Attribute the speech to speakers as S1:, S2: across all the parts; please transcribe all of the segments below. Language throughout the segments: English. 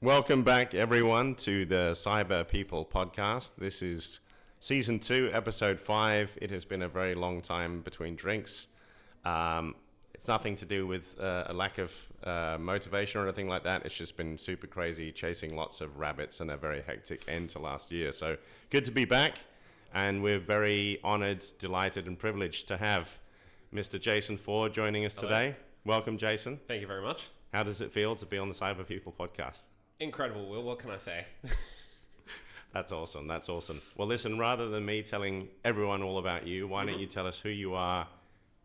S1: Welcome back, everyone, to the Cyber People podcast. This is season 2, episode 5. It has been a very long time between drinks. It's nothing to do with a lack of motivation or anything like that. It's just been super crazy, chasing lots of rabbits and a very hectic end to last year. So good to be back, and we're very honored, delighted, and privileged to have Mr. Jason Ford joining us today. Welcome, Jason.
S2: Thank you very much.
S1: How does it feel to be on the Cyber People podcast?
S2: Incredible, Will. What can I say?
S1: That's awesome. That's awesome. Well, listen, rather than me telling everyone all about you, why don't you tell us who you are,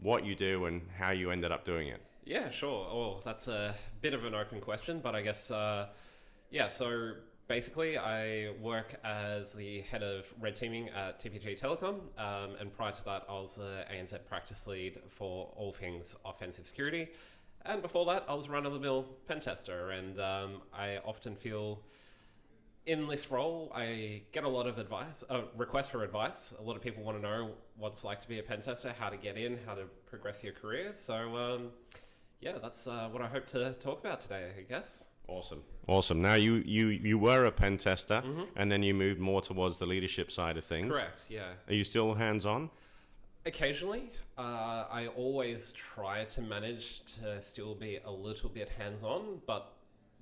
S1: what you do, and how you ended up doing it?
S2: Yeah, sure. Well, that's a bit of an open question, but I guess, so basically I work as the head of red teaming at TPG Telecom, and prior to that I was the ANZ practice lead for all things offensive security. And before that, I was a run-of-the-mill pen tester, and I often feel in this role, I get a lot of advice, requests for advice. A lot of people want to know what it's like to be a pen tester, how to get in, how to progress your career. So, that's what I hope to talk about today, I guess.
S1: Awesome. Now, you were a pen tester, and then you moved more towards the leadership side of things.
S2: Correct, yeah.
S1: Are you still hands-on?
S2: Occasionally. I always try to manage to still be a little bit hands-on, but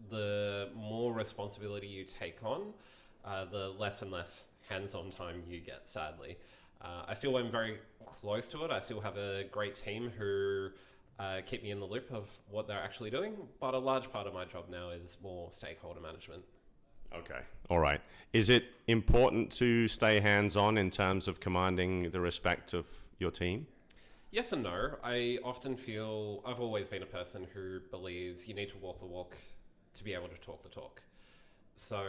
S2: the more responsibility you take on, the less and less hands-on time you get, sadly. I still am very close to it. I still have a great team who keep me in the loop of what they're actually doing, but a large part of my job now is more stakeholder management.
S1: Okay. All right. Is it important to stay hands-on in terms of commanding the respect of your team?
S2: Yes and no. I often feel I've always been a person who believes you need to walk the walk to be able to talk the talk. So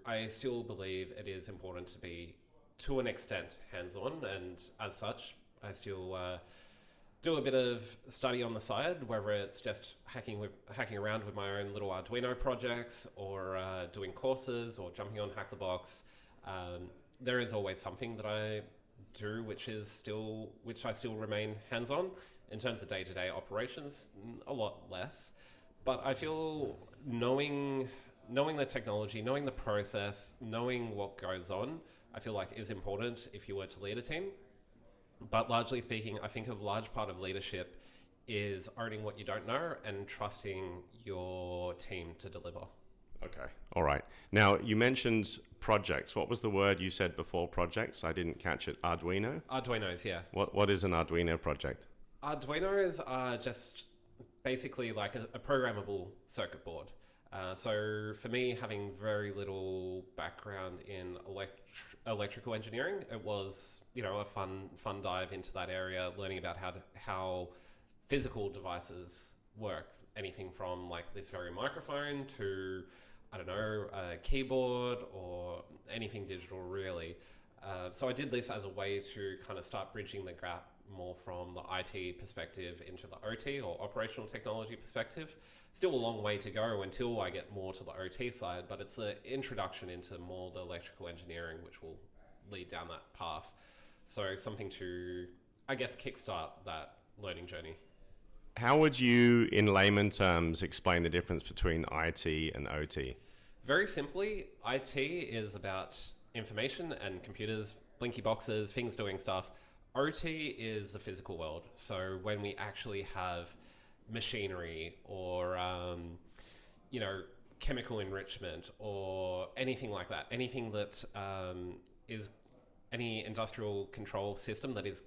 S2: I still believe it is important to be, to an extent, hands-on, and as such, I still do a bit of study on the side, whether it's just hacking around with my own little Arduino projects, or doing courses, or jumping on Hack the Box. There is always something that I do which I still remain hands-on. In terms of day-to-day operations, a lot less. But I feel knowing the technology, knowing the process, knowing what goes on, I feel like is important if you were to lead a team. But largely speaking, I think a large part of leadership is owning what you don't know and trusting your team to deliver.
S1: Okay. All right. Now, you mentioned projects. What was the word you said before projects? I didn't catch it. Arduino?
S2: Arduinos, yeah.
S1: What is an Arduino project?
S2: Arduinos are just basically like a programmable circuit board. So for me, having very little background in electrical engineering, it was a fun dive into that area, learning about how physical devices work. Anything from like this very microphone to a keyboard or anything digital, really. So I did this as a way to kind of start bridging the gap more from the IT perspective into the OT, or operational technology perspective. Still a long way to go until I get more to the OT side, but it's an introduction into more the electrical engineering, which will lead down that path. So something to, I guess, kickstart that learning journey.
S1: How would you, in layman terms, explain the difference between IT and OT?
S2: Very simply, IT is about information and computers, blinky boxes, things doing stuff. OT is the physical world. So when we actually have machinery or, chemical enrichment or anything like that, anything that is any industrial control system that is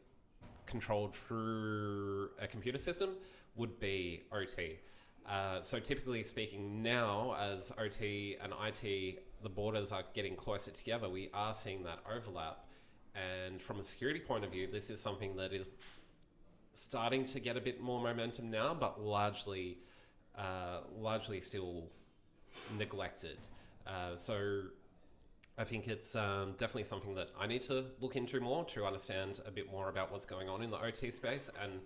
S2: controlled through a computer system would be OT. So typically speaking now, as OT and IT, the borders are getting closer together, we are seeing that overlap. And from a security point of view, this is something that is starting to get a bit more momentum now, but largely still neglected. So I think it's definitely something that I need to look into more to understand a bit more about what's going on in the OT space and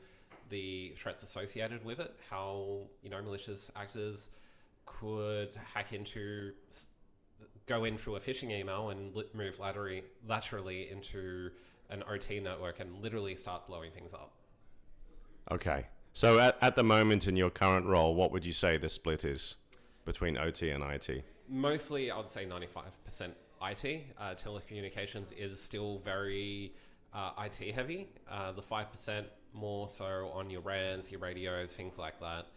S2: the threats associated with it, how malicious actors could go in through a phishing email and move laterally into an OT network and literally start blowing things up.
S1: Okay. So at the moment in your current role, what would you say the split is between OT and IT?
S2: mostly, I would say 95% IT. Telecommunications is still very IT heavy. The 5% more so on your RANs, your radios, things like that,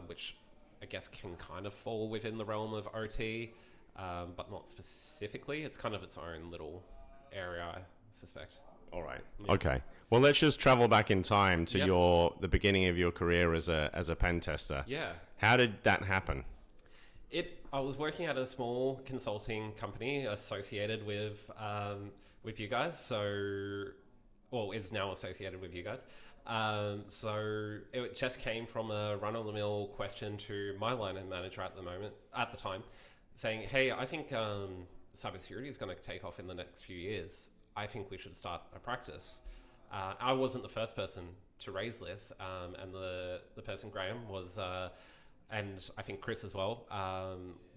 S2: which I guess can kind of fall within the realm of OT, but not specifically. It's kind of its own little area, I suspect.
S1: All right.
S2: Yeah.
S1: Okay. Well, let's just travel back in time to
S2: Yep.
S1: the beginning of your career as a pen tester.
S2: Yeah.
S1: How did that happen?
S2: I was working at a small consulting company associated with you guys. So, well, it's now associated with you guys. So it just came from a run-of-the-mill question to my line manager at the time, saying, "Hey, I think cybersecurity is going to take off in the next few years. I think we should start a practice." I wasn't the first person to raise this, and the person Graham was. And I think Chris as well,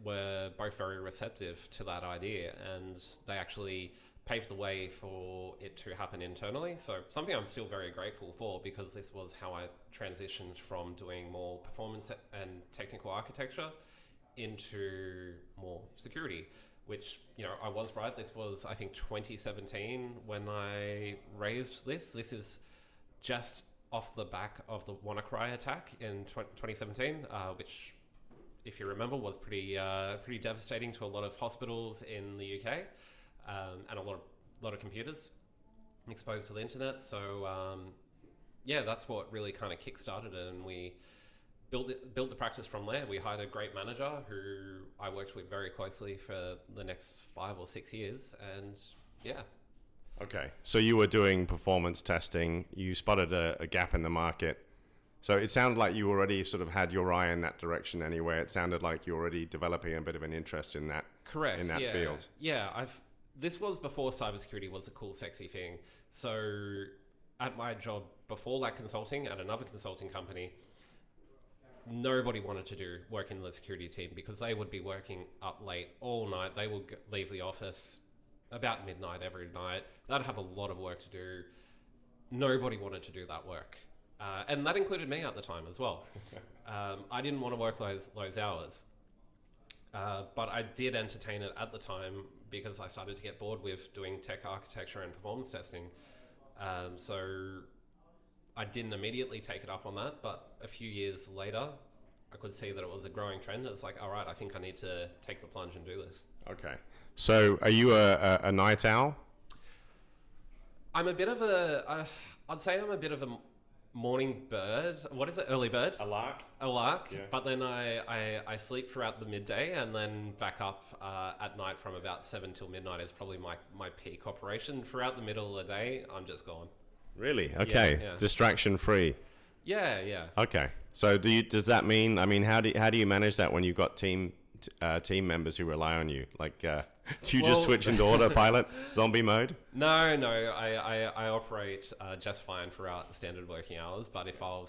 S2: were both very receptive to that idea, and they actually paved the way for it to happen internally. So something I'm still very grateful for, because this was how I transitioned from doing more performance and technical architecture into more security, which, I was right. This was, I think, 2017 when I raised this. This is just off the back of the WannaCry attack in 2017, which, if you remember, was pretty devastating to a lot of hospitals in the UK, and a lot of computers exposed to the internet. So that's what really kind of kick-started it, and we built the practice from there. We hired a great manager who I worked with very closely for the next 5 or 6 years, and yeah.
S1: Okay, so you were doing performance testing. You spotted a gap in the market. So it sounded like you already sort of had your eye in that direction anyway. It sounded like you were already developing a bit of an interest in that.
S2: Correct.
S1: In that field.
S2: Yeah, this was before cybersecurity was a cool, sexy thing. So at my job before that consulting, at another consulting company, nobody wanted to do work in the security team because they would be working up late all night. They would leave the office about midnight every night. They'd have a lot of work to do. Nobody wanted to do that work. And that included me at the time as well. I didn't want to work those hours. But I did entertain it at the time because I started to get bored with doing tech architecture and performance testing. So I didn't immediately take it up on that, but a few years later, I could see that it was a growing trend. It's like, all right, I think I need to take the plunge and do this.
S1: Okay. So are you a night owl?
S2: I'm a bit of I'd say I'm a bit of a morning bird. What is it? Early bird?
S1: A lark?
S2: A lark.
S1: Yeah.
S2: But then I sleep throughout the midday and then back up at night from about 7 till midnight is probably my peak operation. Throughout the middle of the day, I'm just gone.
S1: Really? Okay.
S2: Yeah.
S1: Distraction free.
S2: Yeah.
S1: Okay. So does that mean, how do you manage that when you've got team members who rely on you? Like, do you just switch into autopilot, zombie mode?
S2: No. I operate just fine throughout the standard working hours. But if I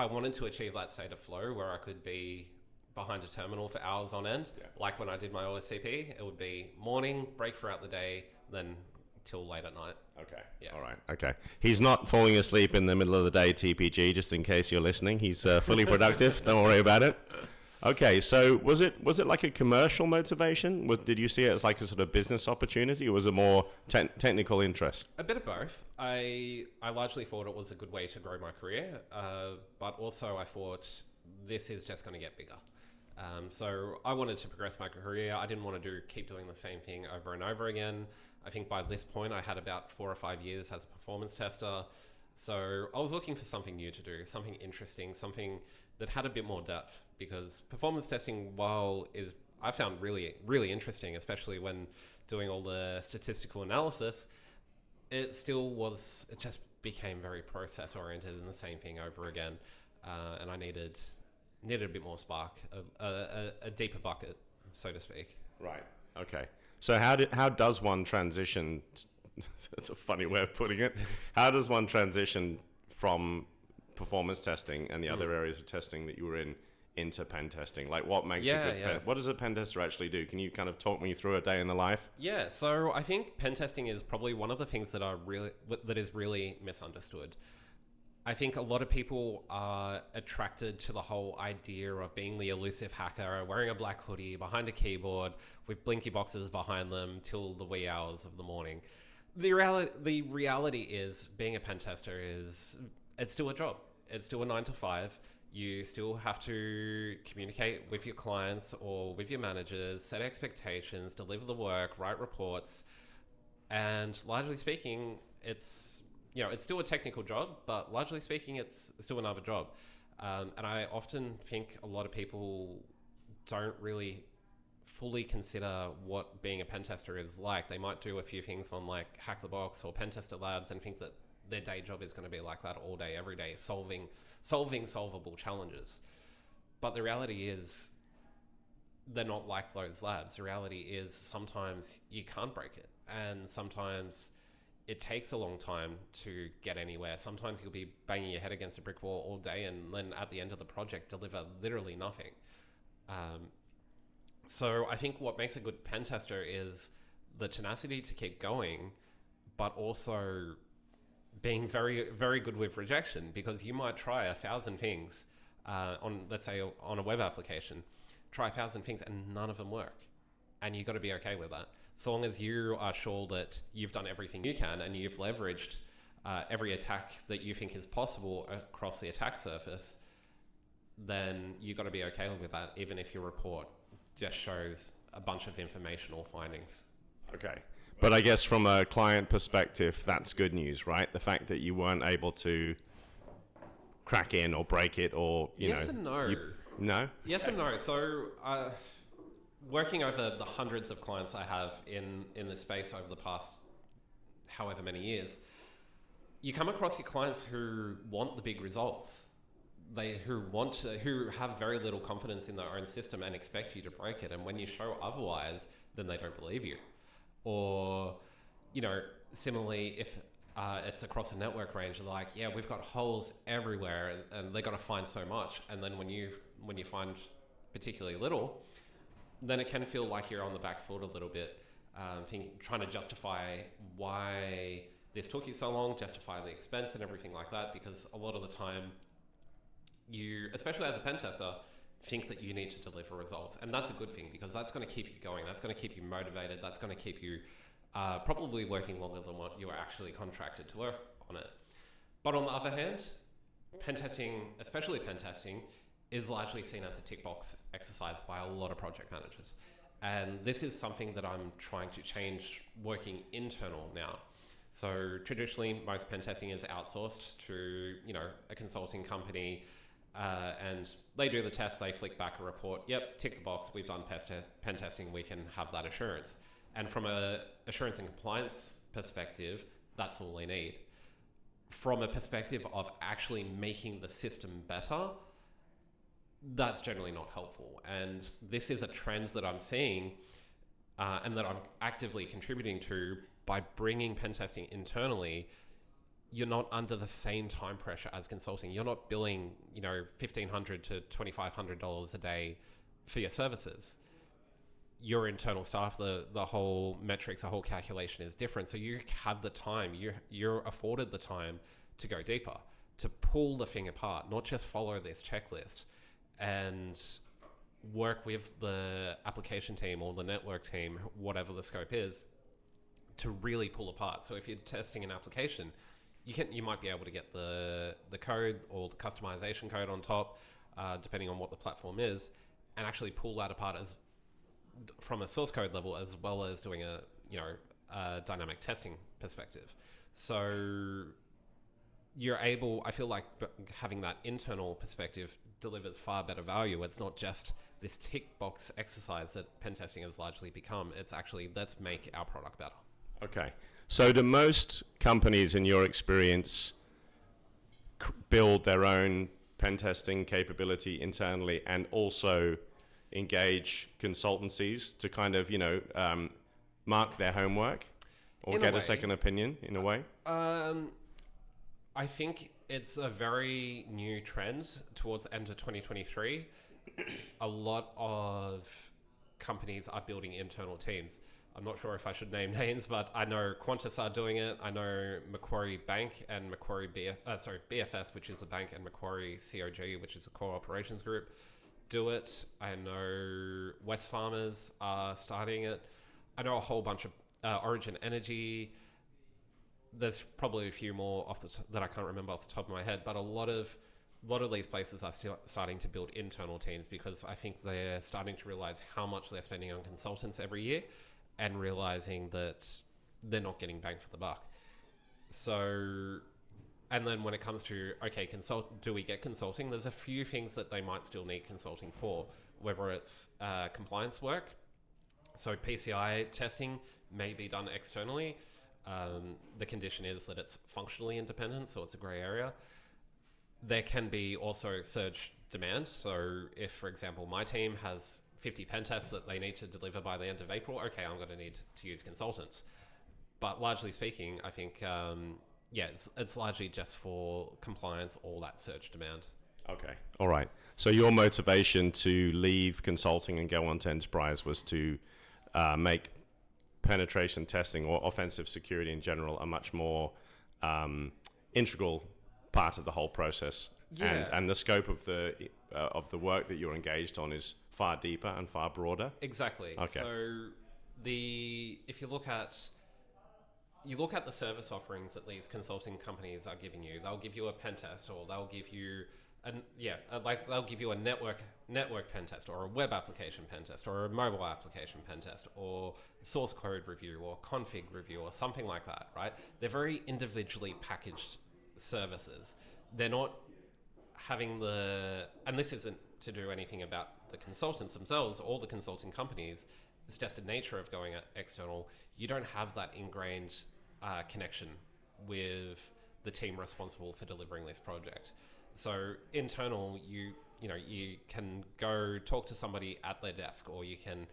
S2: wanted to achieve that state of flow where I could be behind a terminal for hours on end, like when I did my OSCP, it would be morning, break throughout the day, then till late at night.
S1: Okay.
S2: Yeah.
S1: All right. Okay. He's not falling asleep in the middle of the day, TPG, just in case you're listening. He's fully productive. Don't worry about it. Okay, so was it like a commercial motivation? Did you see it as like a sort of business opportunity, or was it more technical interest?
S2: A bit of both. I largely thought it was a good way to grow my career, but also I thought this is just going to get bigger. So I wanted to progress my career. I didn't want to keep doing the same thing over and over again. I think by this point I had about 4 or 5 years as a performance tester. So I was looking for something new to do, something interesting, something that had a bit more depth, because performance testing, I found really, really interesting, especially when doing all the statistical analysis, it just became very process oriented and the same thing over again. And I needed a bit more spark, a deeper bucket, so to speak.
S1: Right. Okay. So how does one transition? That's a funny way of putting it. How does one transition from performance testing and the other areas of testing that you were in into pen testing? Like, what makes what does a pen tester actually do? Can you kind of talk me through a day in the life?
S2: Yeah, so I think pen testing is probably one of the things that is really misunderstood. I think a lot of people are attracted to the whole idea of being the elusive hacker, wearing a black hoodie behind a keyboard with blinky boxes behind them till the wee hours of the morning. The reality is being a pen tester it's still a job. It's still a 9 to 5. You still have to communicate with your clients or with your managers, set expectations, deliver the work, write reports, and largely speaking, it's still a technical job, but largely speaking, it's still another job. And I often think a lot of people don't really fully consider what being a pen tester is like. They might do a few things on like Hack the Box or Pen Tester Labs and think that their day job is going to be like that all day, every day, solving solvable challenges. But the reality is they're not like those labs. The reality is sometimes you can't break it, and sometimes it takes a long time to get anywhere. Sometimes you'll be banging your head against a brick wall all day and then at the end of the project deliver literally nothing. So I think what makes a good pen tester is the tenacity to keep going, but also being very, very good with rejection, because you might try 1,000 things on, let's say, on a web application, try 1,000 things and none of them work. And you've got to be okay with that. So long as you are sure that you've done everything you can and you've leveraged every attack that you think is possible across the attack surface, then you've got to be okay with that, even if your report just shows a bunch of informational findings.
S1: Okay. But I guess from a client perspective, that's good news, right? The fact that you weren't able to crack in or break it or,
S2: yes and no.
S1: No?
S2: Yes and no. So working over the hundreds of clients I have in this space over the past however many years, you come across your clients who want the big results. Who have very little confidence in their own system and expect you to break it. And when you show otherwise, then they don't believe you. Or, similarly, if it's across a network range, they're like, yeah, we've got holes everywhere, and they got to find so much. And then when you find particularly little, then it can feel like you're on the back foot a little bit, trying to justify why this took you so long, justify the expense and everything like that, because a lot of the time you, especially as a pen tester, think that you need to deliver results. And that's a good thing, because that's going to keep you going. That's going to keep you motivated. That's going to keep you probably working longer than what you are actually contracted to work on it. But on the other hand, pen testing, especially pen testing, is largely seen as a tick box exercise by a lot of project managers. And this is something that I'm trying to change working internal now. So traditionally, most pen testing is outsourced to, a consulting company, and they do the test, they flick back a report, yep, tick the box, we've done pen testing, we can have that assurance. And from a assurance and compliance perspective, that's all they need. From a perspective of actually making the system better, that's generally not helpful. And this is a trend that I'm seeing and that I'm actively contributing to by bringing pen testing internally. You're not under the same time pressure as consulting. You're not billing, $1,500 to $2,500 a day for your services. Your internal staff, the whole metrics, the whole calculation is different. So you have the time, you're afforded the time to go deeper, to pull the thing apart, not just follow this checklist and work with the application team or the network team, whatever the scope is, to really pull apart. So if you're testing an application, you might be able to get the code or the customization code on top, depending on what the platform is, and actually pull that apart from a source code level, as well as doing a dynamic testing perspective. So I feel like having that internal perspective delivers far better value. It's not just this tick box exercise that pen testing has largely become. It's actually, let's make our product better.
S1: Okay. So do most companies, in your experience, build their own pen testing capability internally and also engage consultancies to kind of, mark their homework or get a second opinion in a way?
S2: I think it's a very new trend towards the end of 2023. A lot of companies are building internal teams. I'm not sure if I should name names, but I know Qantas are doing it. I know Macquarie Bank and Macquarie BFS, which is the bank, and Macquarie COG, which is the core operations group, do it. I know Wesfarmers are starting it. I know a whole bunch of Origin Energy. There's probably a few more that I can't remember off the top of my head, but a lot of these places are still starting to build internal teams because I think they're starting to realize how much they're spending on consultants every year and realizing that they're not getting bang for the buck. So, and then when it comes to, okay, do we get consulting? There's a few things that they might still need consulting for, whether it's compliance work. So PCI testing may be done externally. The condition is that it's functionally independent, so it's a gray area. There can be also surge demand. So if, for example, my team has 50 pen tests that they need to deliver by the end of April, okay, I'm going to need to use consultants. But largely speaking, I think, it's largely just for compliance, all that surge demand.
S1: Okay, all right. So your motivation to leave consulting and go on to enterprise was to make penetration testing or offensive security in general a much more integral part of the whole process.
S2: Yeah.
S1: And the scope of the work that you're engaged on is far deeper and far broader.
S2: Exactly.
S1: Okay.
S2: So if you look at the service offerings that these consulting companies are giving you, they'll give you a pen test, or they'll give you they'll give you a network pen test, or a web application pen test, or a mobile application pen test, or source code review, or config review, or something like that, right? They're very individually packaged services. They're not having and this isn't to do anything about the consultants themselves or the consulting companies. It's just the nature of going external. You don't have that ingrained connection with the team responsible for delivering this project. So internal, you can go talk to somebody at their desk, or you can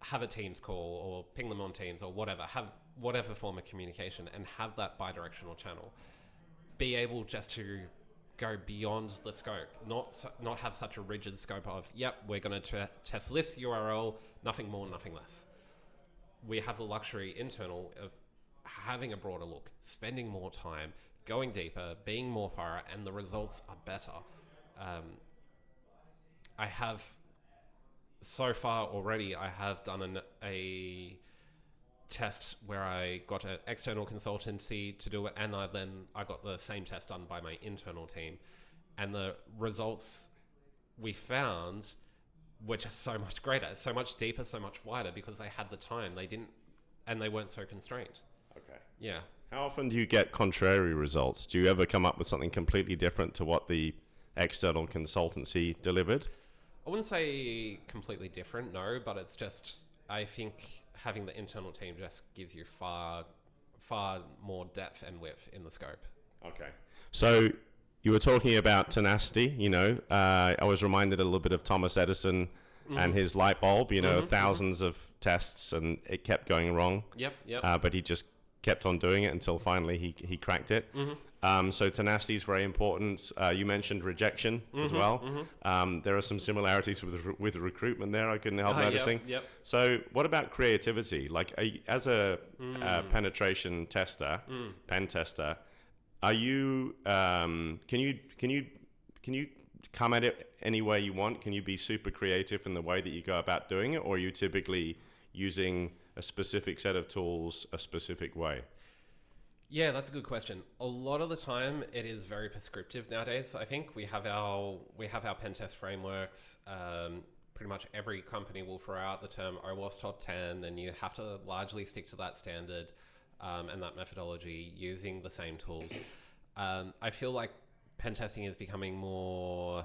S2: have a Teams call or ping them on Teams or whatever, have whatever form of communication and have that bi-directional channel. Be able just to go beyond the scope, not have such a rigid scope of, yep, we're going to test this URL, nothing more, nothing less. We have the luxury internal of having a broader look, spending more time, going deeper, being more thorough, and the results are better. I have so far already, I have done a test where I got an external consultancy to do it, and I got the same test done by my internal team, and the results we found were just so much greater, so much deeper, so much wider, because they had the time. They weren't so constrained.
S1: Okay.
S2: Yeah.
S1: How often do you get contrary results? Do you ever come up with something completely different to what the external consultancy delivered?
S2: I wouldn't say completely different, no, but it's just, I think having the internal team just gives you far more depth and width in the scope.
S1: Okay. So you were talking about tenacity, I was reminded a little bit of Thomas Edison and his light bulb, thousands of tests, and it kept going wrong.
S2: Yep.
S1: But he just kept on doing it until finally he cracked it. So tenacity is very important. You mentioned rejection as well. There are some similarities with recruitment there. I couldn't help noticing.
S2: Yep.
S1: So what about creativity? Like as a penetration tester, pen tester, are you? Can you come at it any way you want? Can you be super creative in the way that you go about doing it, or are you typically using a specific set of tools a specific way?
S2: Yeah, that's a good question. A lot of the time, it is very prescriptive nowadays. I think we have our pen test frameworks. Pretty much every company will throw out the term OWASP Top 10, and you have to largely stick to that standard and that methodology using the same tools. I feel like pen testing is becoming more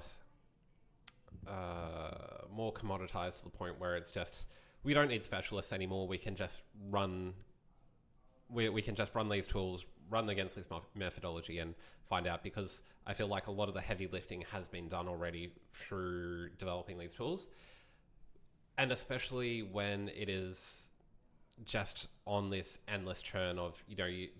S2: commoditized to the point where it's just, we don't need specialists anymore. We can just run these tools, run against this methodology and find out, because I feel like a lot of the heavy lifting has been done already through developing these tools. And especially when it is just on this endless churn of,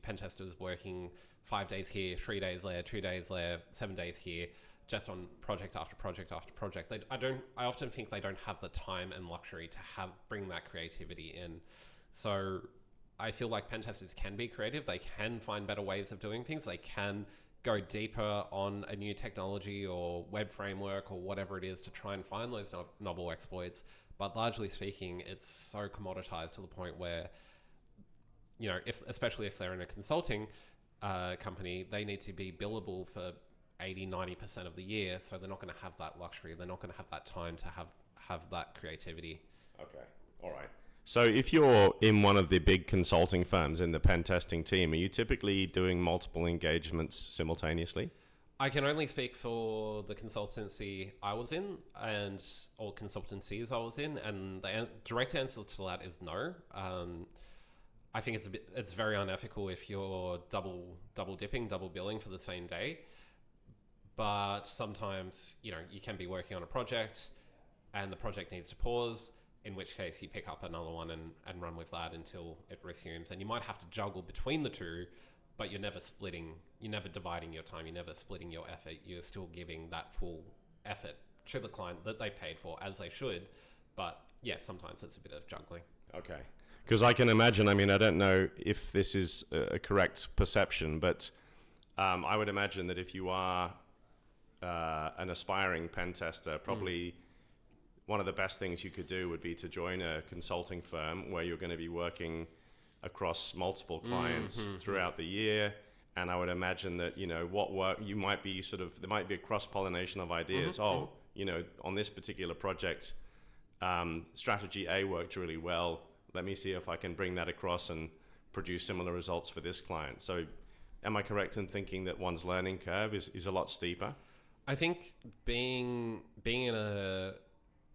S2: pen testers working 5 days here, 3 days there, 2 days there, 7 days here, just on project after project after project. I often think they don't have the time and luxury to bring that creativity in. So I feel like pen testers can be creative. They can find better ways of doing things. They can go deeper on a new technology or web framework or whatever it is to try and find those novel exploits. But largely speaking, it's so commoditized to the point where, especially if they're in a consulting company, they need to be billable for 80-90% of the year. So they're not going to have that luxury. They're not going to have that time to have that creativity.
S1: Okay. All right. So if you're in one of the big consulting firms in the pen testing team, are you typically doing multiple engagements simultaneously?
S2: I can only speak for the consultancy I was in or consultancies I was in, and the direct answer to that is no. I think it's very unethical if you're double dipping, double billing for the same day. But sometimes, you can be working on a project and the project needs to pause, in which case you pick up another one and run with that until it resumes. And you might have to juggle between the two, but you're never dividing your time, you're never splitting your effort. You're still giving that full effort to the client that they paid for, as they should. But yeah, sometimes it's a bit of juggling.
S1: Okay. Because I can imagine, I don't know if this is a correct perception, but I would imagine that if you are an aspiring pen tester, probably one of the best things you could do would be to join a consulting firm where you're going to be working across multiple clients throughout the year. And I would imagine that, what work you might be there might be a cross-pollination of ideas. On this particular project, strategy A worked really well. Let me see if I can bring that across and produce similar results for this client. So am I correct in thinking that one's learning curve is a lot steeper?
S2: I think being in a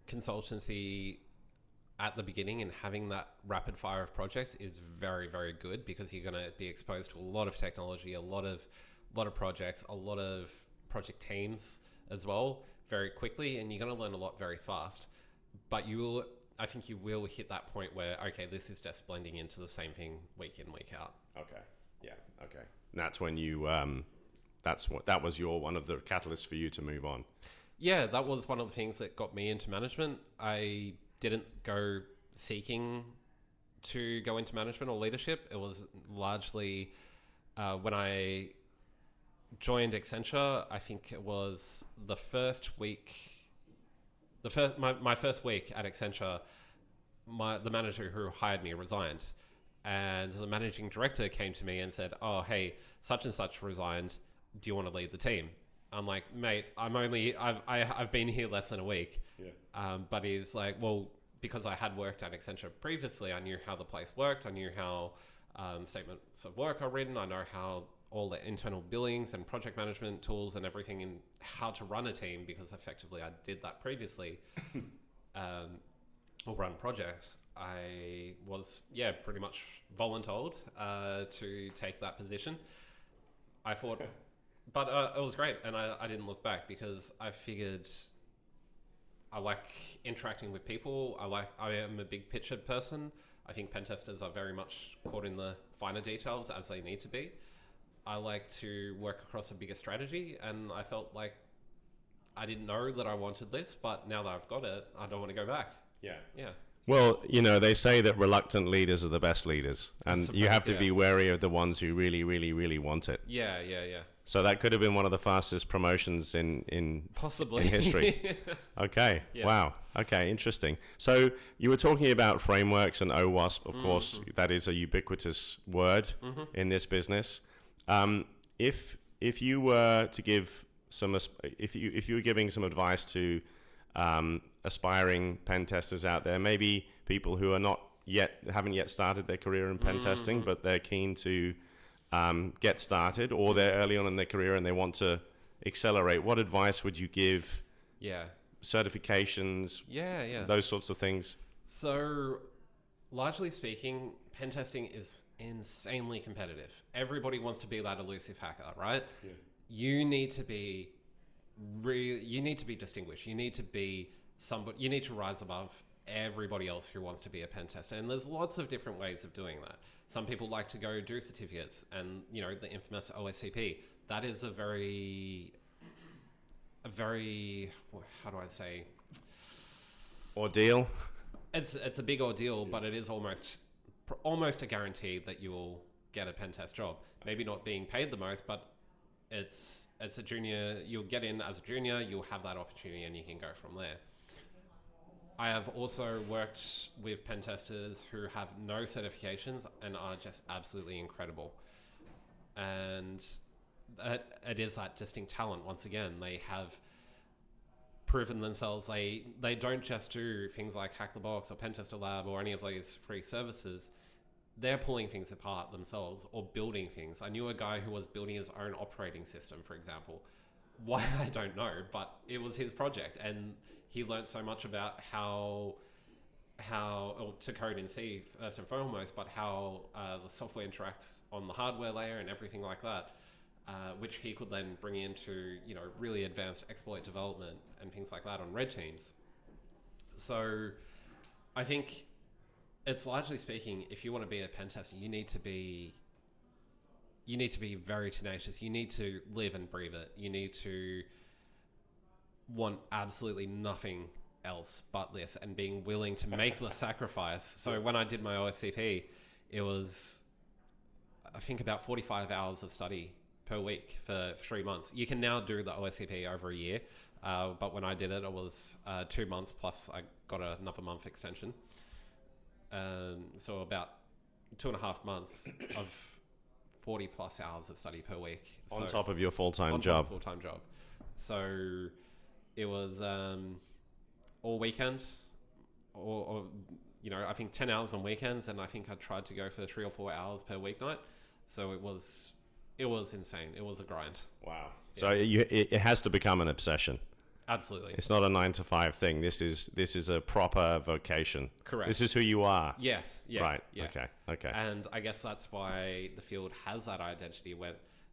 S2: consultancy at the beginning and having that rapid fire of projects is very, very good, because you're going to be exposed to a lot of technology, a lot of projects, a lot of project teams as well very quickly, and you're going to learn a lot very fast. But I think you will hit that point where, okay, this is just blending into the same thing week in, week out.
S1: Okay. Yeah. Okay. And that's when you that was one of the catalysts for you to move on.
S2: Yeah, that was one of the things that got me into management. I didn't go seeking to go into management or leadership. It was largely when I joined Accenture. I think it was the first week. My first week at Accenture, the manager who hired me resigned, and the managing director came to me and said, "Oh, hey, such and such resigned. Do you want to lead the team?" I'm like, "Mate, I've been here less than a week." Yeah. But he's like, "Well, because I had worked at Accenture previously, I knew how the place worked. I knew how statements of work are written. I know how all the internal billings and project management tools and everything, and how to run a team, because effectively I did that previously, or run projects." I was, pretty much voluntold to take that position. I thought, but it was great, and I didn't look back, because I figured I like interacting with people. I am a big picture person. I think pen testers are very much caught in the finer details, as they need to be. I like to work across a bigger strategy, and I felt like I didn't know that I wanted this, but now that I've got it, I don't want to go back.
S1: Yeah.
S2: Yeah.
S1: Well, they say that reluctant leaders are the best leaders, and you have to be wary of the ones who really, really, really want it.
S2: Yeah.
S1: So that could have been one of the fastest promotions in
S2: possibly
S1: in history. Okay. Yeah. Wow. Okay. Interesting. So you were talking about frameworks and OWASP. Of course, that is a ubiquitous word in this business. If you were to give if you were giving some advice to aspiring pen testers out there, maybe people who are haven't yet started their career in pen testing, but they're keen to get started, or they're early on in their career and they want to accelerate, what advice would you give? Yeah. Certifications? Yeah. Those sorts of things.
S2: So, largely speaking, pen testing is insanely competitive. Everybody wants to be that elusive hacker, right? Yeah. You need to be distinguished. You need to be you need to rise above everybody else who wants to be a pen tester. And there's lots of different ways of doing that. Some people like to go do certificates, and the infamous OSCP. That is a very, how do I say?
S1: Ordeal.
S2: It's a big ordeal, but it is almost almost a guarantee that you will get a pen test job. Maybe not being paid the most, but it's a junior. You'll get in as a junior. You'll have that opportunity, and you can go from there. I have also worked with pen testers who have no certifications and are just absolutely incredible. And it is that distinct talent. Once again, they have proven themselves. They don't just do things like Hack the Box or Pentester Lab or any of those free services. They're pulling things apart themselves or building things. I knew a guy who was building his own operating system, for example. Why, I don't know, but it was his project, and he learned so much about how or to code in C first and foremost, but how the software interacts on the hardware layer and everything like that, which he could then bring into really advanced exploit development and things like that on red teams. So I think it's largely speaking, if you want to be a pen tester, you need to be very tenacious. You need to live and breathe it. You need to want absolutely nothing else but this, and being willing to make the sacrifice. So when I did my OSCP, it was, I think, about 45 hours of study per week for 3 months. You can now do the OSCP over a year, but when I did it, it was 2 months plus I got another month extension. So about 2.5 months of 40 plus hours of study per week.
S1: On top of your full-time job.
S2: Full-time job. So it was all weekends, or I think 10 hours on weekends, and I think I tried to go for 3 or 4 hours per weeknight. So it was insane. It was a grind.
S1: Wow. Yeah. So it has to become an obsession.
S2: Absolutely.
S1: It's not a 9 to 5 thing. This is a proper vocation.
S2: Correct.
S1: This is who you are.
S2: Yes. Yeah.
S1: Right.
S2: Yeah.
S1: Okay.
S2: And I guess that's why the field has that identity,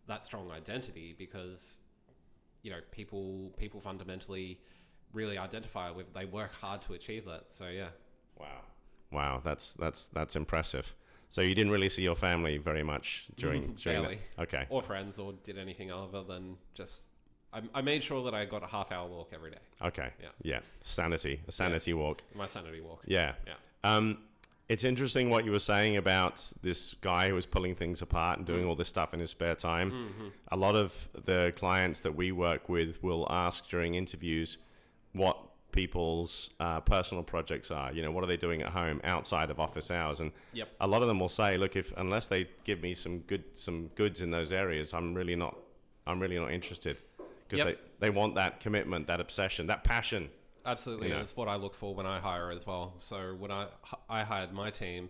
S2: that strong identity, because people fundamentally really identify with. They work hard to achieve that. So yeah.
S1: Wow. That's impressive. So you didn't really see your family very much during
S2: barely.
S1: That? Okay.
S2: Or friends, or did anything other than just. I made sure that I got a half-hour walk every day. Okay.
S1: Yeah. A sanity walk.
S2: My sanity walk.
S1: Yeah. It's interesting what you were saying about this guy who was pulling things apart and doing all this stuff in his spare time. Mm-hmm. A lot of the clients that we work with will ask during interviews what people's personal projects are. What are they doing at home outside of office hours? And a lot of them will say, look, unless they give me some goods in those areas, I'm really not interested. Because they want that commitment, that obsession, that passion.
S2: Absolutely, and it's what I look for when I hire as well. So when I hired my team,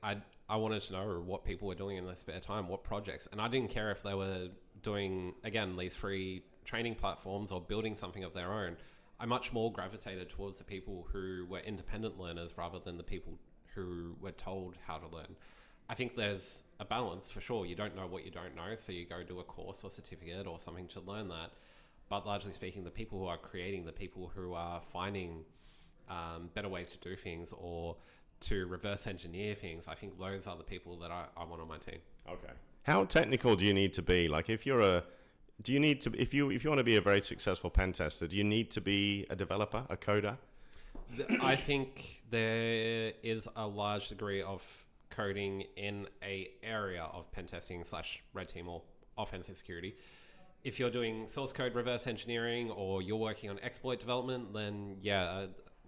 S2: I wanted to know what people were doing in their spare time, what projects. And I didn't care if they were doing, again, these free training platforms or building something of their own. I much more gravitated towards the people who were independent learners rather than the people who were told how to learn. I think there's a balance for sure. You don't know what you don't know, so you go do a course or certificate or something to learn that. But largely speaking, the people who are creating, the people who are finding better ways to do things or to reverse engineer things, I think those are the people that I want on my team.
S1: Okay. How technical do you need to be? Like if you want to be a very successful pen tester, do you need to be a developer, a coder?
S2: I think there is a large degree of coding in a area of pen testing / red team or offensive security. If you're doing source code reverse engineering or you're working on exploit development, then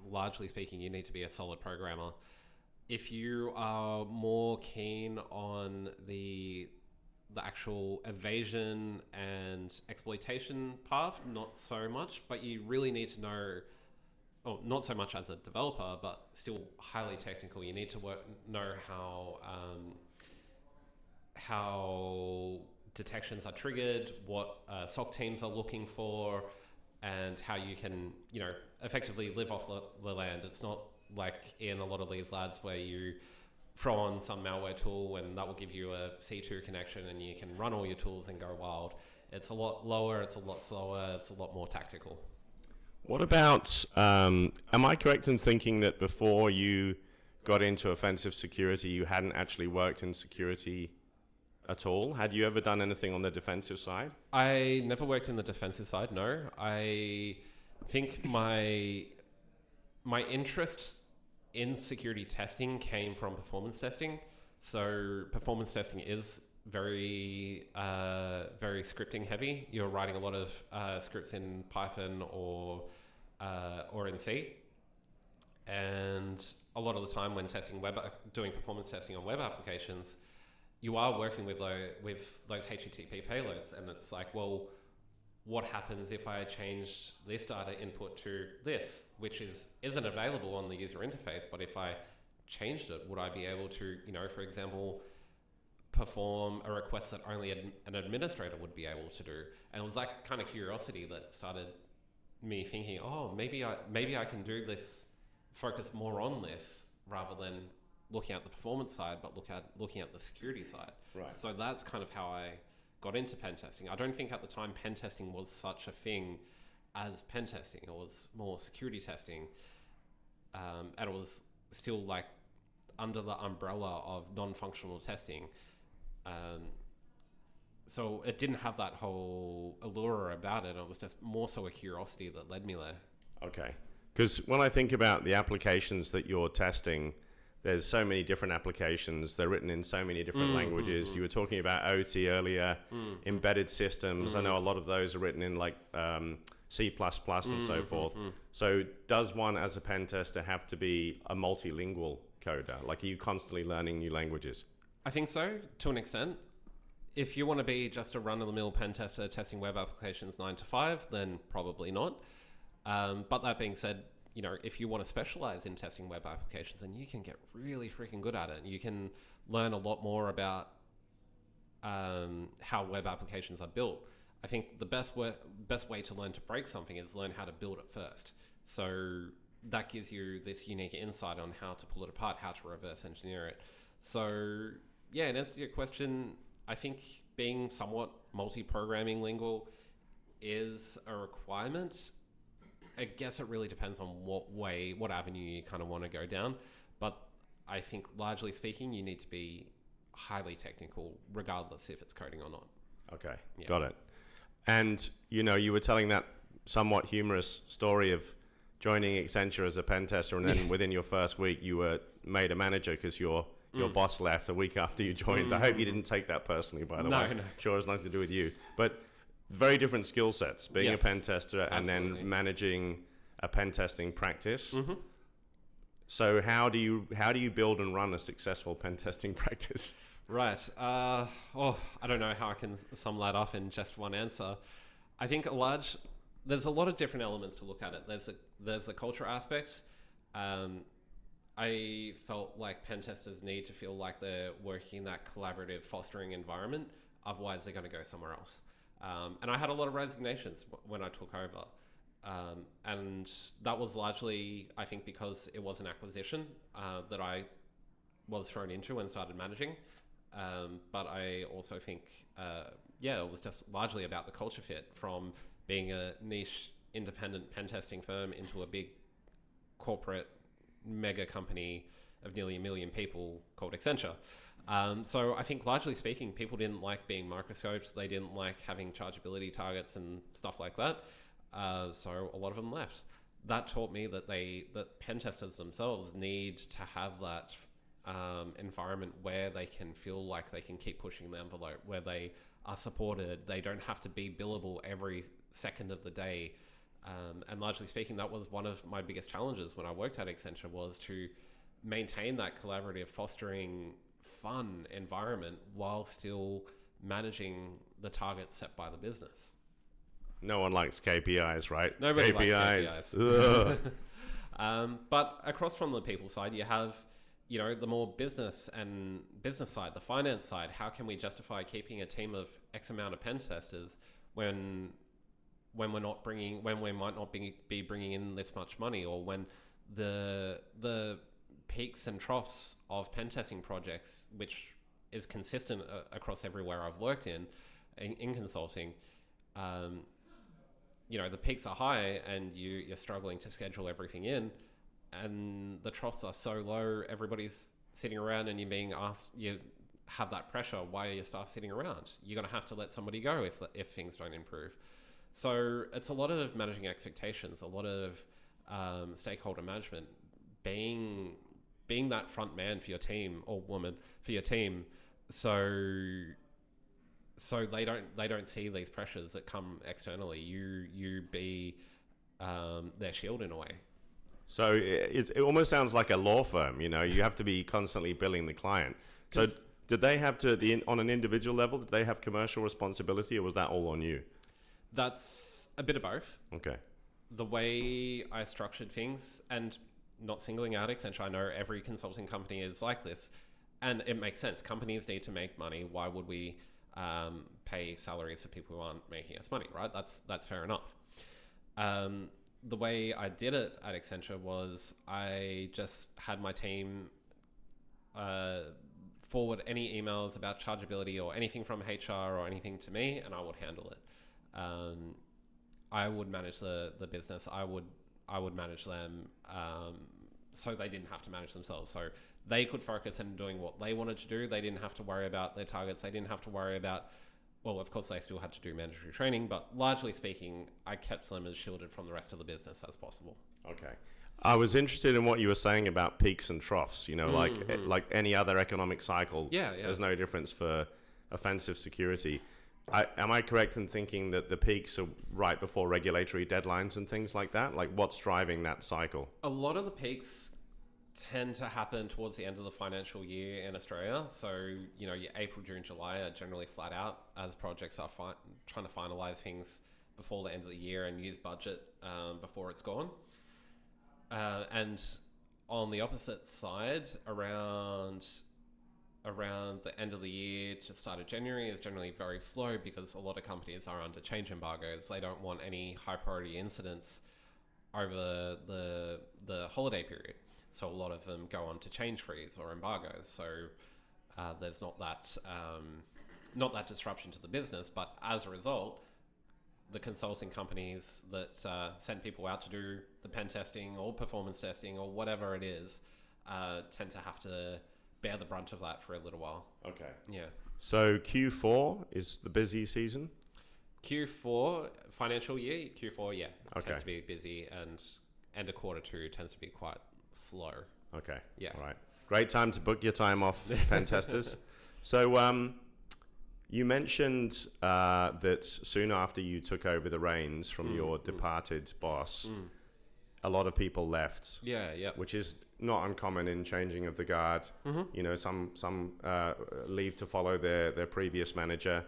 S2: largely speaking, you need to be a solid programmer. If you are more keen on the actual evasion and exploitation path, not so much, but you really need to know, not so much as a developer, but still highly technical. You need to know how detections are triggered, what SOC teams are looking for, and how you can, effectively live off the land. It's not like in a lot of these labs where you throw on some malware tool and that will give you a C2 connection and you can run all your tools and go wild. It's a lot lower, it's a lot slower, it's a lot more tactical.
S1: What about, am I correct in thinking that before you got into offensive security, you hadn't actually worked in security at all? Had you ever done anything on the defensive side?
S2: I never worked in the defensive side, no. I think my interest in security testing came from performance testing. So performance testing is very scripting heavy. You're writing a lot of scripts in Python or in C. And a lot of the time when doing performance testing on web applications, you are working with those HTTP payloads, and it's like, well, what happens if I change this data input to this, which isn't available on the user interface, but if I changed it, would I be able to, for example, perform a request that only an administrator would be able to do? And it was that kind of curiosity that started me thinking, oh, maybe I can do this, focus more on this rather than looking at the performance side, but looking at the security side.
S1: Right.
S2: So that's kind of how I got into pen testing. I don't think at the time pen testing was such a thing as pen testing. It was more security testing, and it was still like under the umbrella of non-functional testing. So it didn't have that whole allure about it. It was just more so a curiosity that led me there.
S1: Okay. Because when I think about the applications that you're testing, there's so many different applications. They're written in so many different languages. You were talking about OT earlier, embedded systems. I know a lot of those are written in like C++ and so forth. So does one as a pen tester have to be a multilingual coder? Like, are you constantly learning new languages?
S2: I think so, to an extent. If you want to be just a run-of-the-mill pen tester testing web applications 9 to 5, then probably not. But that being said, if you want to specialize in testing web applications, then you can get really freaking good at it. You can learn a lot more about how web applications are built. I think the best way to learn to break something is learn how to build it first. So that gives you this unique insight on how to pull it apart, how to reverse engineer it. So yeah, in answer to your question, I think being somewhat multi-programming lingual is a requirement. I guess it really depends on what avenue you kind of want to go down. But I think largely speaking, you need to be highly technical, regardless if it's coding or not.
S1: Okay, yeah. Got it. And, you were telling that somewhat humorous story of joining Accenture as a pen tester, and then within your first week, you were made a manager because your boss left a week after you joined. I hope you didn't take that personally, by the way. No. I'm sure it has nothing to do with you. But very different skill sets, being a pen tester and then managing a pen testing practice. So how do you build and run a successful pen testing practice?
S2: Right. I don't know how I can sum that up in just one answer. I think there's a lot of different elements to look at it. There's a culture aspect. I felt like pen testers need to feel like they're working in that collaborative, fostering environment. Otherwise, they're going to go somewhere else. And I had a lot of resignations when I took over. And that was largely, I think, because it was an acquisition that I was thrown into and started managing. But I also think, it was just largely about the culture fit from being a niche independent pen testing firm into a big corporate mega company of nearly 1 million people called Accenture. So I think largely speaking, people didn't like being microscoped. They didn't like having chargeability targets and stuff like that. So a lot of them left. That taught me that pen testers themselves need to have that environment where they can feel like they can keep pushing the envelope, where they are supported. They don't have to be billable every second of the day. And largely speaking, that was one of my biggest challenges when I worked at Accenture, was to maintain that collaborative, fostering, fun environment while still managing the targets set by the business.
S1: No one likes KPIs, right?
S2: Nobody likes KPIs. But across from the people side, you have, the more business side, the finance side. How can we justify keeping a team of X amount of pen testers when we might not be bringing in this much money, or when the peaks and troughs of pen testing projects, which is consistent across everywhere I've worked in consulting, the peaks are high and you're struggling to schedule everything in, and the troughs are so low, everybody's sitting around and you're being asked, you have that pressure. Why are your staff sitting around? You're going to have to let somebody go if things don't improve. So it's a lot of managing expectations, a lot of stakeholder management, being being that front man for your team or woman for your team, so they don't see these pressures that come externally. You be their shield in a way.
S1: So it almost sounds like a law firm. You have to be constantly billing the client. So did they have to, on an individual level, did they have commercial responsibility, or was that all on you?
S2: That's a bit of both.
S1: Okay.
S2: The way I structured things, and not singling out Accenture, I know every consulting company is like this, and it makes sense. Companies need to make money. Why would we pay salaries for people who aren't making us money, right? That's fair enough. The way I did it at Accenture was I just had my team forward any emails about chargeability or anything from HR or anything to me, and I would handle it. I would manage the business. I would manage them, so they didn't have to manage themselves. So they could focus on doing what they wanted to do. They didn't have to worry about their targets. They didn't have to worry about, well, of course they still had to do mandatory training, but largely speaking, I kept them as shielded from the rest of the business as possible.
S1: Okay. I was interested in what you were saying about peaks and troughs, like any other economic cycle.
S2: Yeah.
S1: There's no difference for offensive security. Am I correct in thinking that the peaks are right before regulatory deadlines and things like that? Like, what's driving that cycle?
S2: A lot of the peaks tend to happen towards the end of the financial year in Australia. So, your April, June, July are generally flat out as projects are trying to finalise things before the end of the year and use budget before it's gone. And on the opposite side, around the end of the year to start of January is generally very slow because a lot of companies are under change embargoes. They don't want any high priority incidents over the holiday period. So a lot of them go on to change freeze or embargoes. So there's not that disruption to the business, but as a result, the consulting companies that send people out to do the pen testing or performance testing or whatever it is tend to have to bear the brunt of that for a little while.
S1: Okay.
S2: Yeah.
S1: So Q4 is the busy season?
S2: Q4, financial year, Q4, yeah.
S1: Okay.
S2: Tends to be busy, and end of quarter two tends to be quite slow.
S1: Okay.
S2: Yeah.
S1: All right. Great time to book your time off, pen testers. So you mentioned that soon after you took over the reins from your departed boss, a lot of people left.
S2: Yeah.
S1: Which is not uncommon in changing of the guard. Some leave to follow their previous manager.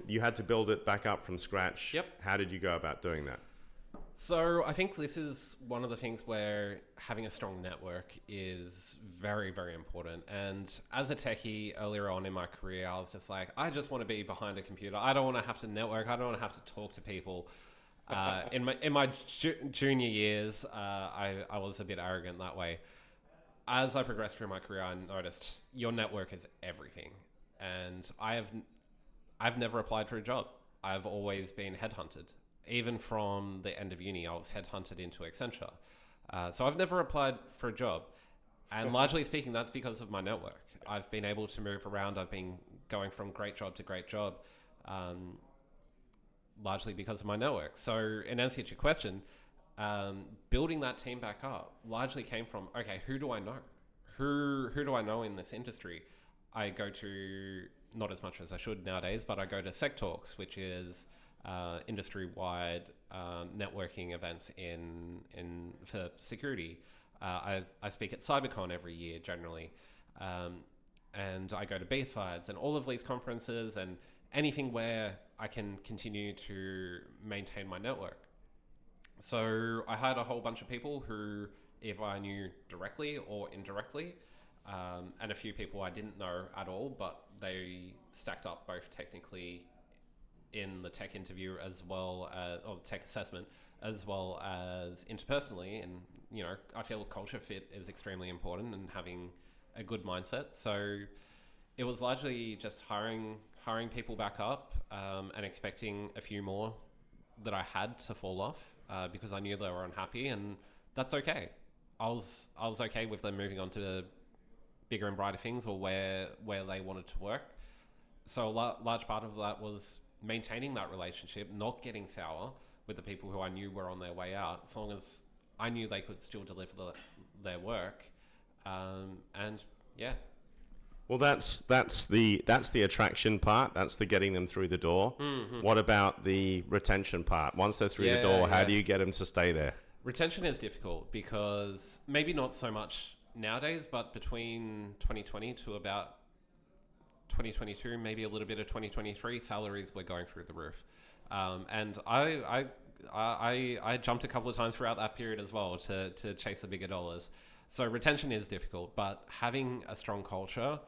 S1: You had to build it back up from scratch.
S2: Yep.
S1: How did you go about doing that?
S2: So I think this is one of the things where having a strong network is very, very important. And as a techie earlier on in my career, I was just like, I just want to be behind a computer. I don't want to have to network. I don't want to have to talk to people. In my junior years, I was a bit arrogant that way. As I progressed through my career, I noticed your network is everything. And I've never applied for a job. I've always been headhunted. Even from the end of uni, I was headhunted into Accenture. So I've never applied for a job. And largely speaking, that's because of my network. I've been able to move around. I've been going from great job to great job, largely because of my network. So in answer to your question, building that team back up largely came from, okay, who do I know? Who do I know in this industry? I go to, not as much as I should nowadays, but I go to Sec Talks, which is industry-wide networking events for security. I speak at CyberCon every year generally, and I go to B-Sides and all of these conferences and anything where I can continue to maintain my network. So I hired a whole bunch of people who either I knew directly or indirectly, and a few people I didn't know at all, but they stacked up both technically in the tech interview as well as, or the tech assessment, as well as interpersonally. And, I feel culture fit is extremely important and having a good mindset. So it was largely just hiring people back up and expecting a few more that I had to fall off because I knew they were unhappy, and that's okay. I was okay with them moving on to bigger and brighter things or where they wanted to work. So a large part of that was maintaining that relationship, not getting sour with the people who I knew were on their way out, as long as I knew they could still deliver their work. And yeah.
S1: Well, that's the attraction part. That's the getting them through the door.
S2: Mm-hmm.
S1: What about the retention part? Once they're through the
S2: Yeah,
S1: door, how
S2: yeah.
S1: do you get them to stay there?
S2: Retention is difficult because maybe not so much nowadays, but between 2020 to about 2022, maybe a little bit of 2023, salaries were going through the roof. And I jumped a couple of times throughout that period as well to chase the bigger dollars. So retention is difficult, but having a strong culture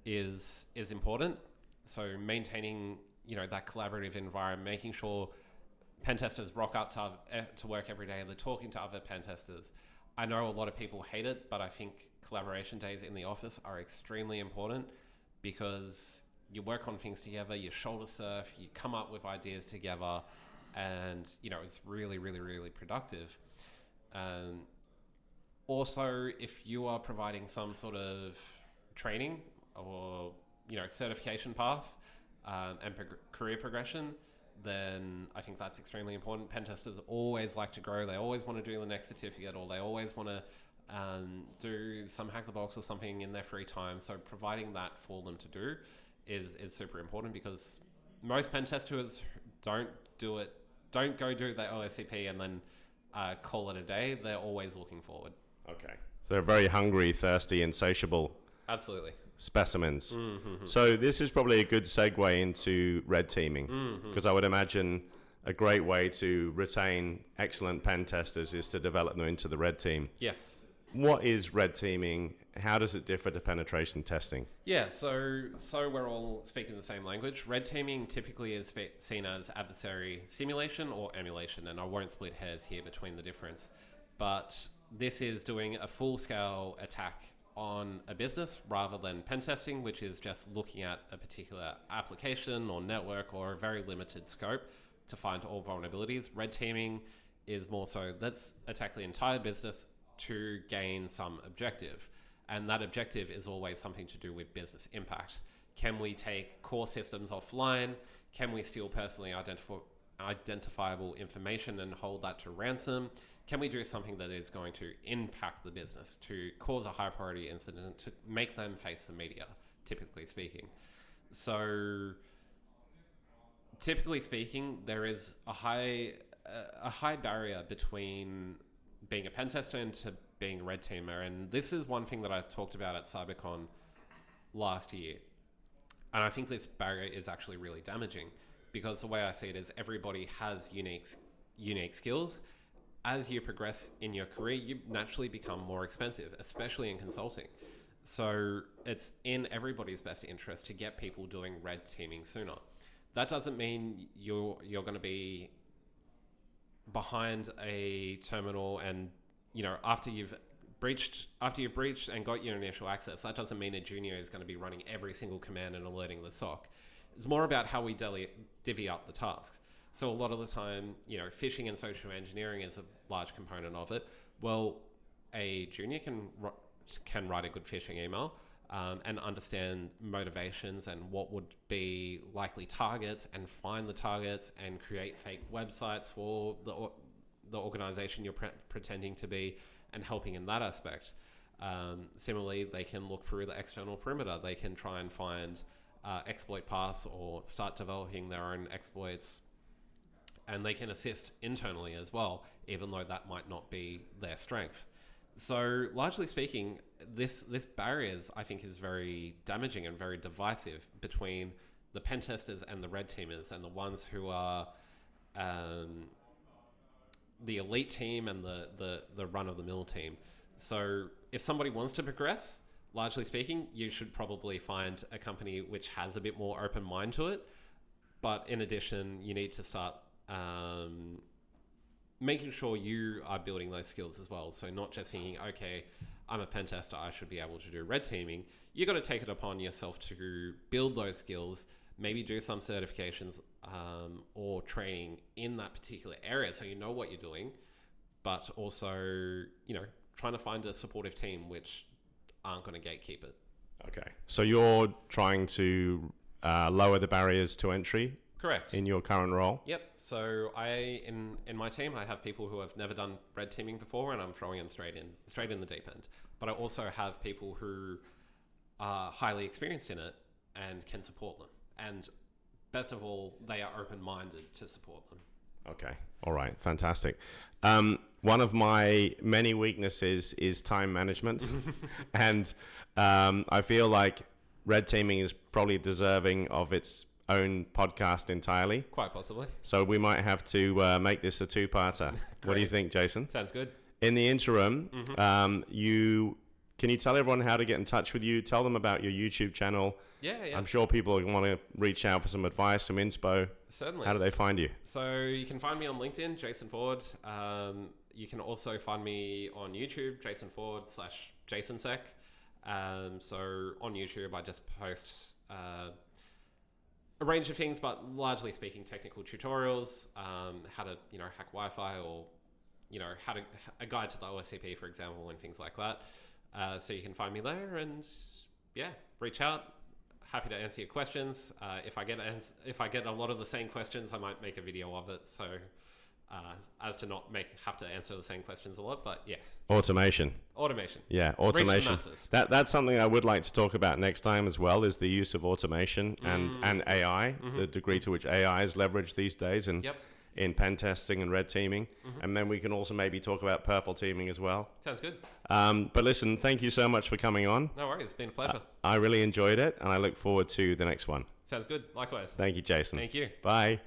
S2: is important. So maintaining, that collaborative environment, making sure pen testers rock up to work every day and they're talking to other pen testers. I know a lot of people hate it, but I think collaboration days in the office are extremely important because you work on things together, you shoulder surf, you come up with ideas together, and it's really, really, really productive. Also, if you are providing some sort of training or certification path and career progression, then I think that's extremely important. Pen testers always like to grow. They always want to do the next certificate, or they always want to do some hack the box or something in their free time. So providing that for them to do is super important, because most pen testers don't go do their OSCP and then call it a day. They're always looking forward.
S1: Okay. So they're very hungry, thirsty, insatiable.
S2: Absolutely.
S1: Specimens.
S2: Mm-hmm.
S1: So this is probably a good segue into red teaming, because I would imagine a great way to retain excellent pen testers is to develop them into the red team.
S2: Yes.
S1: What is red teaming? How does it differ to penetration testing?
S2: Yeah, so we're all speaking the same language. Red teaming typically is seen as adversary simulation or emulation, and I won't split hairs here between the difference. But this is doing a full-scale attack on a business rather than pen testing, which is just looking at a particular application or network or a very limited scope to find all vulnerabilities. Red teaming is more so, let's attack the entire business to gain some objective. And that objective is always something to do with business impact. Can we take core systems offline? Can we steal personally identifiable information and hold that to ransom? Can we do something that is going to impact the business, to cause a high priority incident, to make them face the media, typically speaking? So, typically speaking, there is a high barrier between being a pen tester and to being a red teamer. And this is one thing that I talked about at CyberCon last year. And I think this barrier is actually really damaging, because the way I see it is everybody has unique skills. As you progress in your career, you naturally become more expensive, especially in consulting. So it's in everybody's best interest to get people doing red teaming sooner. That doesn't mean you're going to be behind a terminal and, after you've breached and got your initial access. That doesn't mean a junior is going to be running every single command and alerting the SOC. It's more about how we divvy up the tasks. So a lot of the time, phishing and social engineering is a large component of it. Well, a junior can write a good phishing email and understand motivations and what would be likely targets, and find the targets and create fake websites for the organization you're pretending to be, and helping in that aspect. Similarly, they can look through the external perimeter. They can try and find exploit paths or start developing their own exploits. And they can assist internally as well, even though that might not be their strength. So largely speaking, this barriers, I think, is very damaging and very divisive between the pen testers and the red teamers, and the ones who are the elite team and the run-of-the-mill team. So if somebody wants to progress, largely speaking, you should probably find a company which has a bit more open mind to it. But in addition, you need to start making sure you are building those skills as well. So not just thinking, okay, I'm a pen tester, I should be able to do red teaming. You got to take it upon yourself to build those skills, maybe do some certifications or training in that particular area, so you know what you're doing, but also, trying to find a supportive team which aren't going to gatekeep it.
S1: Okay. So you're trying to lower the barriers to entry
S2: Correct.
S1: in your current role?
S2: Yep. So in my team, I have people who have never done red teaming before, and I'm throwing them straight in the deep end. But I also have people who are highly experienced in it and can support them. And best of all, they are open-minded to support them.
S1: Okay. All right. Fantastic. One of my many weaknesses is time management. And I feel like red teaming is probably deserving of its own podcast entirely.
S2: Quite possibly.
S1: So we might have to make this a two-parter. What do you think, Jason?
S2: Sounds good.
S1: In the interim, can you tell everyone how to get in touch with you? Tell them about your YouTube channel.
S2: Yeah.
S1: I'm sure people want to reach out for some advice, some inspo.
S2: Certainly.
S1: How do they find you?
S2: So you can find me on LinkedIn, Jason Ford. You can also find me on YouTube, Jason Ford /JasonSec. So on YouTube, I just post a range of things, but largely speaking, technical tutorials, how to hack Wi-Fi, or how to a guide to the OSCP, for example, and things like that. So you can find me there, and reach out. Happy to answer your questions. If I get a lot of the same questions, I might make a video of it. So as to not have to answer the same questions a lot, but yeah.
S1: Automation. Yeah, automation. That's something I would like to talk about next time as well, is the use of automation and AI, the degree to which AI is leveraged these days, and in pen testing and red teaming. And then we can also maybe talk about purple teaming as well.
S2: Sounds good.
S1: But listen, thank you so much for coming on.
S2: No worries. It's been a pleasure.
S1: I really enjoyed it, and I look forward to the next one.
S2: Sounds good. Likewise.
S1: Thank you, Jason.
S2: Thank you.
S1: Bye.